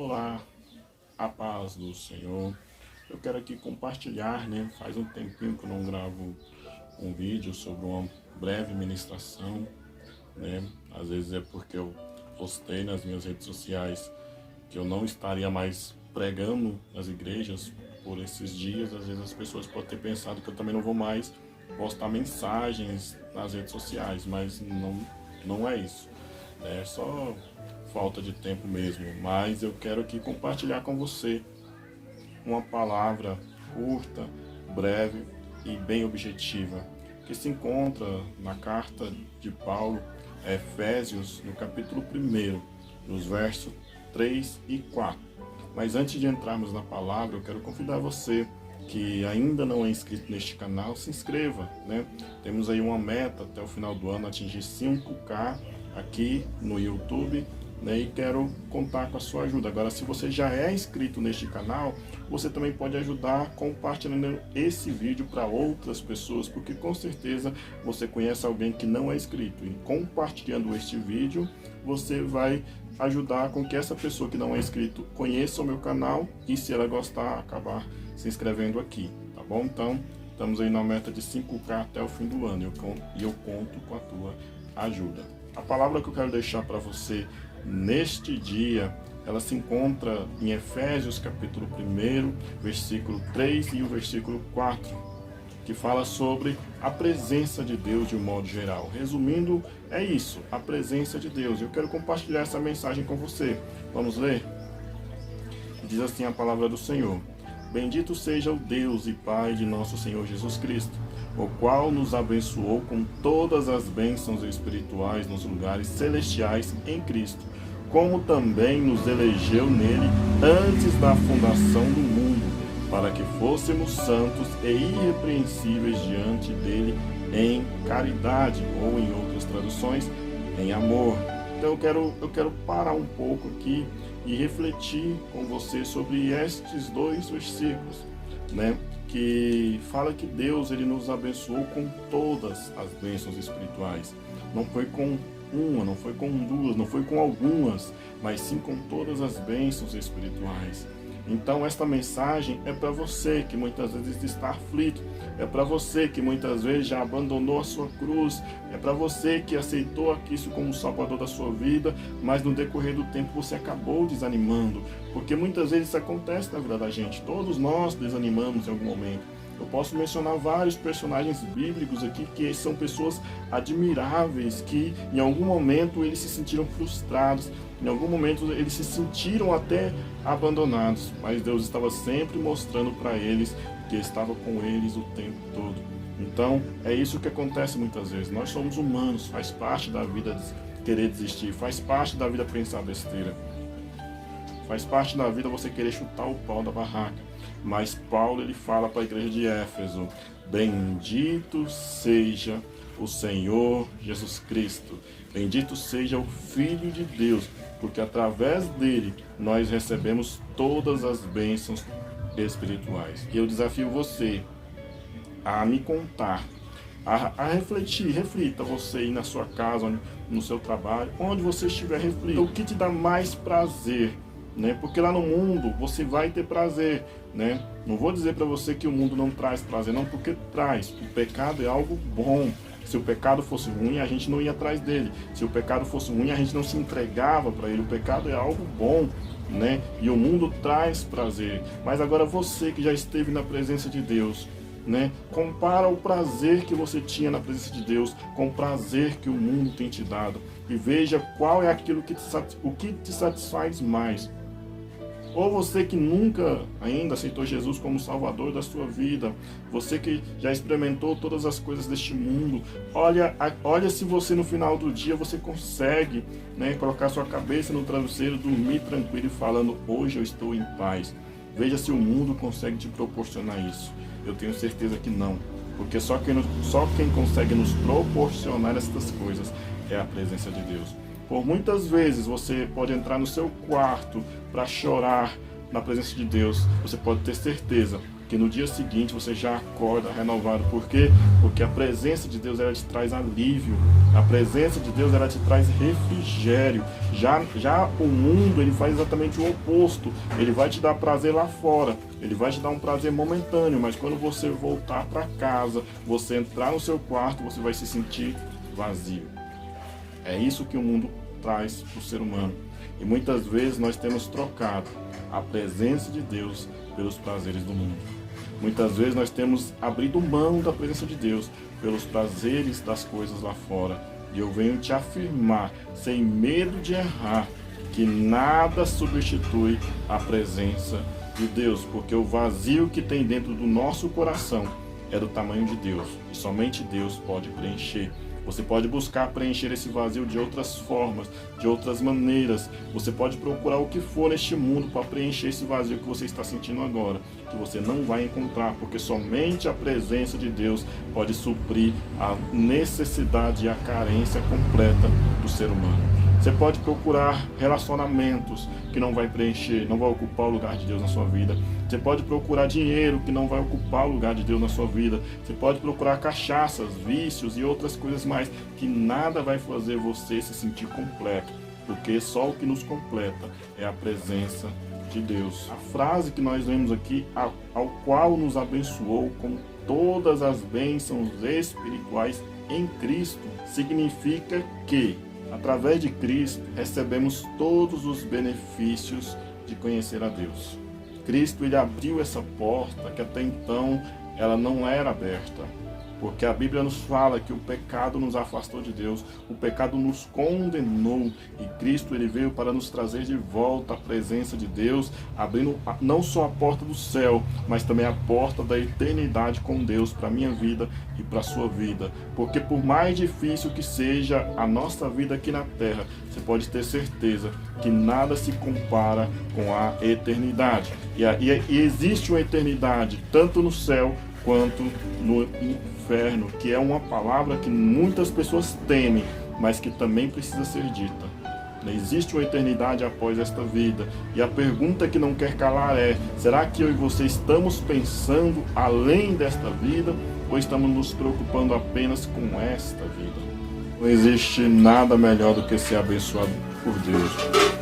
Olá, a paz do Senhor. Eu quero aqui compartilhar, Faz um tempinho que eu não gravo um vídeo sobre uma breve ministração, Às vezes é porque eu postei nas minhas redes sociais que eu não estaria mais pregando nas igrejas por esses dias. Às vezes as pessoas podem ter pensado que eu também não vou mais postar mensagens nas redes sociais, mas não é isso. É só falta de tempo mesmo, mas eu quero aqui compartilhar com você uma palavra curta, breve e bem objetiva, que se encontra na carta de Paulo a Efésios, no capítulo 1, nos versos 3 e 4. Mas antes de entrarmos na palavra, eu quero convidar você que ainda não é inscrito neste canal, se inscreva, Temos aí uma meta até o final do ano, atingir 5K aqui no YouTube, e quero contar com a sua ajuda. Agora, se você já é inscrito neste canal, você também pode ajudar compartilhando esse vídeo para outras pessoas, porque com certeza você conhece alguém que não é inscrito, e compartilhando este vídeo, você vai ajudar com que essa pessoa que não é inscrito conheça o meu canal e, se ela gostar, acabar se inscrevendo aqui, tá bom? Então, estamos aí na meta de 5K até o fim do ano e eu conto com a tua ajuda. A palavra que eu quero deixar para você neste dia, ela se encontra em Efésios capítulo 1, versículo 3 e o versículo 4, que fala sobre a presença de Deus de um modo geral. Resumindo, é isso, a presença de Deus. Eu quero compartilhar essa mensagem com você. Vamos ler? Diz assim a palavra do Senhor: Bendito seja o Deus e Pai de nosso Senhor Jesus Cristo, o qual nos abençoou com todas as bênçãos espirituais nos lugares celestiais em Cristo, como também nos elegeu nele antes da fundação do mundo, para que fôssemos santos e irrepreensíveis diante dele em caridade, ou em outras traduções, em amor. Então eu quero parar um pouco aqui e refletir com você sobre estes dois versículos, que fala que Deus ele nos abençoou com todas as bênçãos espirituais. Não foi com uma, não foi com duas, não foi com algumas, mas sim com todas as bênçãos espirituais. Então esta mensagem é para você que muitas vezes está aflito, é para você que muitas vezes já abandonou a sua cruz, é para você que aceitou a Cristo como Salvador da sua vida, mas no decorrer do tempo você acabou desanimando, porque muitas vezes isso acontece na vida da gente, todos nós desanimamos em algum momento. Eu posso mencionar vários personagens bíblicos aqui que são pessoas admiráveis, que em algum momento eles se sentiram frustrados, em algum momento eles se sentiram até abandonados, mas Deus estava sempre mostrando para eles que estava com eles o tempo todo. Então é isso que acontece muitas vezes. Nós somos humanos, faz parte da vida querer desistir, faz parte da vida pensar besteira, faz parte da vida você querer chutar o pau da barraca. Mas Paulo ele fala para a igreja de Éfeso: bendito seja o Senhor Jesus Cristo, bendito seja o Filho de Deus, porque através dele nós recebemos todas as bênçãos espirituais. E eu desafio você a me contar, a refletir, reflita você aí na sua casa, no seu trabalho, onde você estiver, reflita o que te dá mais prazer, porque lá no mundo você vai ter prazer, Não vou dizer para você que o mundo não traz prazer, não, porque traz. O pecado é algo bom. Se o pecado fosse ruim, a gente não ia atrás dele. Se o pecado fosse ruim, a gente não se entregava para ele. O pecado é algo bom, E o mundo traz prazer. Mas agora você que já esteve na presença de Deus, compara o prazer que você tinha na presença de Deus com o prazer que o mundo tem te dado. E veja qual é aquilo que te satisfaz mais. Ou você que nunca ainda aceitou Jesus como Salvador da sua vida, você que já experimentou todas as coisas deste mundo, olha se você no final do dia você consegue, colocar sua cabeça no travesseiro, dormir tranquilo e falando: hoje eu estou em paz. Veja se o mundo consegue te proporcionar isso. Eu tenho certeza que não, porque só quem consegue nos proporcionar essas coisas é a presença de Deus. Por muitas vezes você pode entrar no seu quarto para chorar na presença de Deus. Você pode ter certeza que no dia seguinte você já acorda renovado. Por quê? Porque a presença de Deus, ela te traz alívio. A presença de Deus, ela te traz refrigério. Já o mundo, ele faz exatamente o oposto. Ele vai te dar prazer lá fora. Ele vai te dar um prazer momentâneo, mas quando você voltar para casa, você entrar no seu quarto, você vai se sentir vazio. É isso que o mundo traz para o ser humano. E muitas vezes nós temos trocado a presença de Deus pelos prazeres do mundo. Muitas vezes nós temos abrido mão da presença de Deus pelos prazeres das coisas lá fora. E eu venho te afirmar, sem medo de errar, que nada substitui a presença de Deus, porque o vazio que tem dentro do nosso coração é do tamanho de Deus, e somente Deus pode preencher. Você pode buscar preencher esse vazio de outras formas, de outras maneiras. Você pode procurar o que for neste mundo para preencher esse vazio que você está sentindo agora, que você não vai encontrar, porque somente a presença de Deus pode suprir a necessidade e a carência completa do ser humano. Você pode procurar relacionamentos que não vai preencher, não vai ocupar o lugar de Deus na sua vida. Você pode procurar dinheiro que não vai ocupar o lugar de Deus na sua vida. Você pode procurar cachaças, vícios e outras coisas mais, que nada vai fazer você se sentir completo, porque só o que nos completa é a presença de Deus. A frase que nós lemos aqui, ao qual nos abençoou com todas as bênçãos espirituais em Cristo, significa que através de Cristo, recebemos todos os benefícios de conhecer a Deus. Cristo, ele abriu essa porta que até então ela não era aberta. Porque a Bíblia nos fala que o pecado nos afastou de Deus, o pecado nos condenou, e Cristo, ele veio para nos trazer de volta a presença de Deus, abrindo não só a porta do céu, mas também a porta da eternidade com Deus para a minha vida e para a sua vida. Porque por mais difícil que seja a nossa vida aqui na terra, você pode ter certeza que nada se compara com a eternidade. E existe uma eternidade tanto no céu quanto no inferno, que é uma palavra que muitas pessoas temem, mas que também precisa ser dita. Existe uma eternidade após esta vida. E a pergunta que não quer calar é: será que eu e você estamos pensando além desta vida, ou estamos nos preocupando apenas com esta vida? Não existe nada melhor do que ser abençoado por Deus.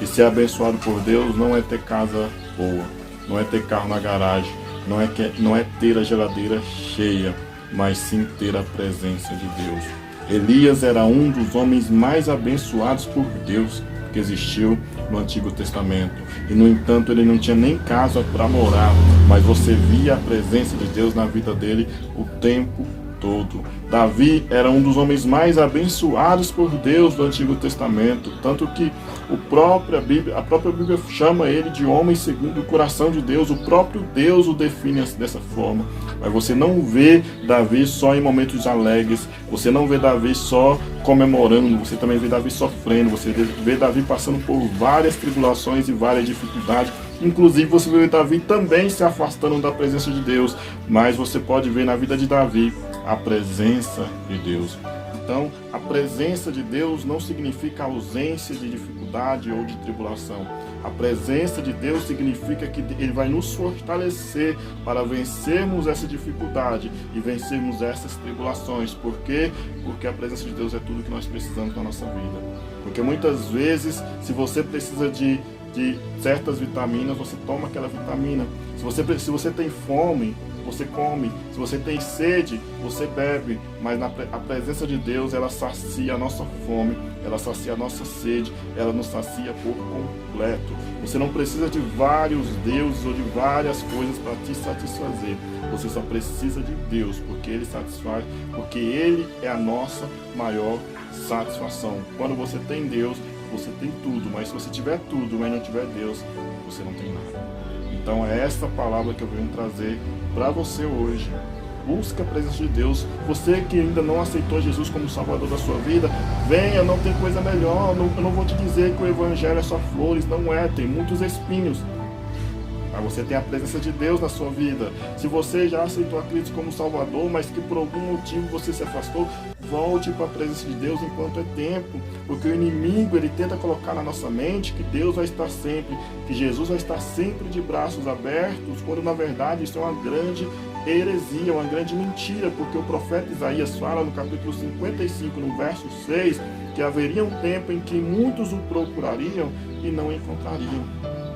E ser abençoado por Deus não é ter casa boa, não é ter carro na garagem, não é ter a geladeira cheia, mas sim ter a presença de Deus. Elias era um dos homens mais abençoados por Deus que existiu no Antigo Testamento. E, no entanto, ele não tinha nem casa para morar, mas você via a presença de Deus na vida dele o tempo todo. Davi era um dos homens mais abençoados por Deus do Antigo Testamento, tanto que a própria Bíblia chama ele de homem segundo o coração de Deus. O próprio Deus o define dessa forma. Mas você não vê Davi só em momentos alegres, você não vê Davi só comemorando, você também vê Davi sofrendo, você vê Davi passando por várias tribulações e várias dificuldades. Inclusive você vê Davi também se afastando da presença de Deus, mas você pode ver na vida de Davi a presença de Deus. Então, a presença de Deus não significa ausência de dificuldade ou de tribulação. A presença de Deus significa que Ele vai nos fortalecer para vencermos essa dificuldade e vencermos essas tribulações. Por quê? Porque a presença de Deus é tudo que nós precisamos na nossa vida. Porque muitas vezes, se você precisa de certas vitaminas, você toma aquela vitamina. Se você tem fome, você come. Se você tem sede, você bebe. Mas a presença de Deus, ela sacia a nossa fome, ela sacia a nossa sede, ela nos sacia por completo. Você não precisa de vários deuses ou de várias coisas para te satisfazer. Você só precisa de Deus, porque Ele satisfaz, porque Ele é a nossa maior satisfação. Quando você tem Deus, você tem tudo, mas se você tiver tudo, mas não tiver Deus, você não tem nada. Então é essa palavra que eu venho trazer para você hoje. Busca a presença de Deus. Você que ainda não aceitou Jesus como Salvador da sua vida, venha, não tem coisa melhor. Eu não vou te dizer que o Evangelho é só flores, não é, tem muitos espinhos. Mas você tem a presença de Deus na sua vida. Se você já aceitou a Cristo como Salvador, mas que por algum motivo você se afastou, Volte para a presença de Deus enquanto é tempo, porque o inimigo ele tenta colocar na nossa mente que Deus vai estar sempre, que Jesus vai estar sempre de braços abertos, quando na verdade isso é uma grande heresia, uma grande mentira, porque o profeta Isaías fala no capítulo 55, no verso 6, que haveria um tempo em que muitos o procurariam e não encontrariam.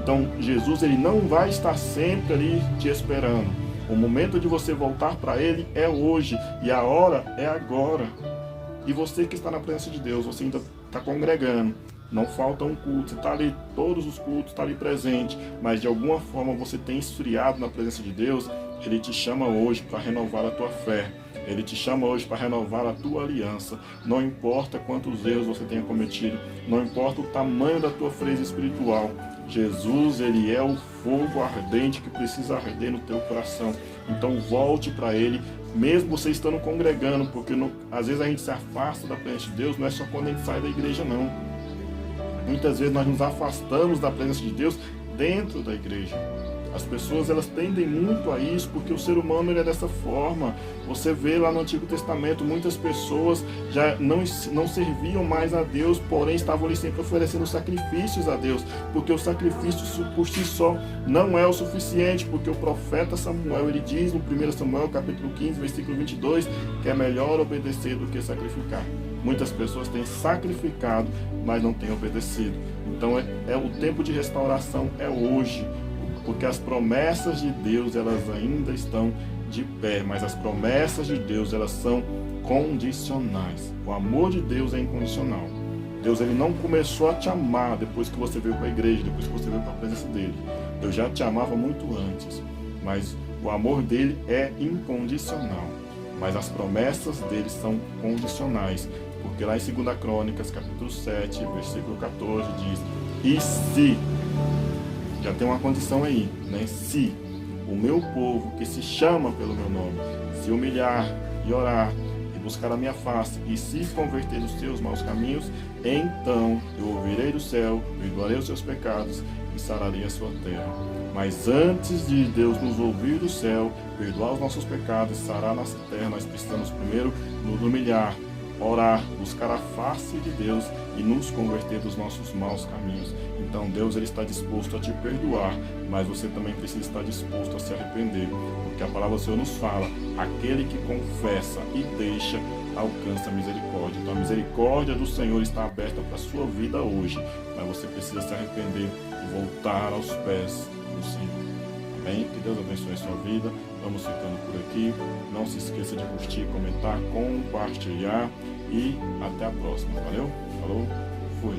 Então Jesus ele não vai estar sempre ali te esperando. O momento de você voltar para Ele é hoje e a hora é agora. E você que está na presença de Deus, você ainda está congregando, não falta um culto, você está ali, todos os cultos, está ali presente, mas de alguma forma você tem esfriado na presença de Deus. Ele te chama hoje para renovar a tua fé. Ele te chama hoje para renovar a tua aliança. Não importa quantos erros você tenha cometido, não importa o tamanho da tua frieza espiritual, Jesus, ele é o fogo ardente que precisa arder no teu coração. Então volte para ele, mesmo você estando congregando, porque às vezes a gente se afasta da presença de Deus, não é só quando a gente sai da igreja, não. Muitas vezes nós nos afastamos da presença de Deus dentro da igreja. As pessoas elas tendem muito a isso, porque o ser humano ele é dessa forma. Você vê lá no Antigo Testamento, muitas pessoas já não serviam mais a Deus, porém estavam ali sempre oferecendo sacrifícios a Deus, porque o sacrifício por si só não é o suficiente, porque o profeta Samuel, ele diz no 1 Samuel capítulo 15, versículo 22, que é melhor obedecer do que sacrificar. Muitas pessoas têm sacrificado, mas não têm obedecido. Então o tempo de restauração é hoje, porque as promessas de Deus elas ainda estão de pé, mas as promessas de Deus elas são condicionais. O amor de Deus é incondicional. Deus ele não começou a te amar depois que você veio para a igreja, depois que você veio para a presença dele. Deus já te amava muito antes, mas o amor dele é incondicional. Mas as promessas dele são condicionais, porque lá em 2 Crônicas, capítulo 7, versículo 14, diz: e se... já tem uma condição aí, né? Se o meu povo, que se chama pelo meu nome, se humilhar e orar e buscar a minha face e se converter dos seus maus caminhos, então eu ouvirei do céu, perdoarei os seus pecados e sararei a sua terra. Mas antes de Deus nos ouvir do céu, perdoar os nossos pecados e sarar a nossa terra, nós precisamos primeiro nos humilhar, orar, buscar a face de Deus e nos converter dos nossos maus caminhos. Então Deus ele está disposto a te perdoar, mas você também precisa estar disposto a se arrepender, porque a palavra do Senhor nos fala: aquele que confessa e deixa alcança a misericórdia. Então a misericórdia do Senhor está aberta para a sua vida hoje, mas você precisa se arrepender e voltar aos pés do Senhor. Amém? Que Deus abençoe a sua vida. Vamos ficando por aqui. Não se esqueça de curtir, comentar, compartilhar e até a próxima. Valeu? Falou? Fui!